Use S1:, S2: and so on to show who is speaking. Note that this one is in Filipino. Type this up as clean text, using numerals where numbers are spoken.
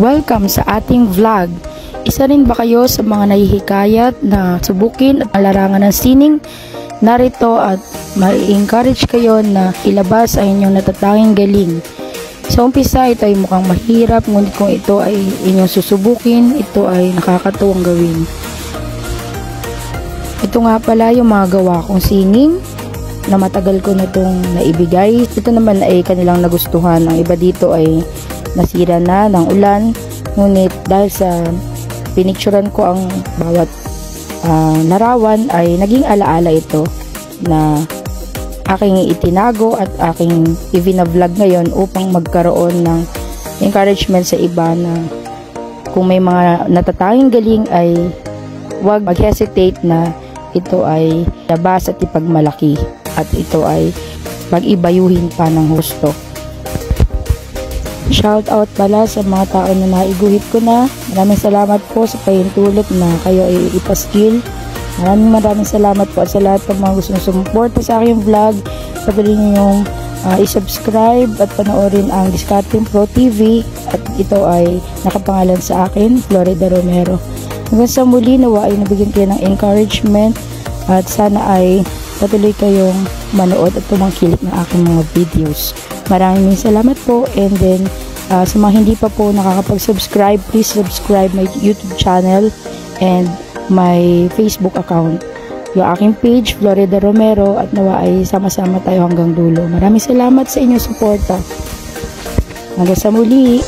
S1: Welcome sa ating vlog. Isa rin ba kayo sa mga nahihikayat na subukin at larangan ng sining? Narito at ma-encourage kayo na ilabas ang inyong natatanging galing. Sa umpisa, ito ay mukhang mahirap, ngunit kung ito ay inyong susubukin, ito ay nakakatuwang gawin. Ito nga pala yung mga gawa kong sining na matagal ko na itong naibigay. Ito naman ay kanilang nagustuhan. Ang iba dito ay nasira na ng ulan, ngunit dahil sa pinicturan ko ang bawat larawan ay naging alaala ito na aking itinago at aking i-vlog ngayon upang magkaroon ng encouragement sa iba na kung may mga natatanging galing ay huwag mag-hesitate na ito ay labas at ipagmalaki at ito ay pag-ibayuhin pa ng husto. Shout out pala sa mga tao na naiguhit ko na. Maraming salamat po sa pahintulot na kayo ay ipaskil. Maraming salamat po at sa lahat ng mga gustong sumuporta sa aking vlog. Patuloy niyong i-subscribe at panoorin ang Discarding Pro TV at ito ay nakapangalan sa akin, Florida Romero. Hanggang sa muli, nawa ay nabigyan kayo ng encouragement at sana ay patuloy kayong manood at tumangkilik ng aking mga videos. Maraming salamat po, and then sa mga hindi pa po nakakapag-subscribe, please subscribe my YouTube channel and my Facebook account. Yung aking page, Florida Romero, at nawa ay sama-sama tayo hanggang dulo. Maraming salamat sa inyong suporta. Hanggang sa muli!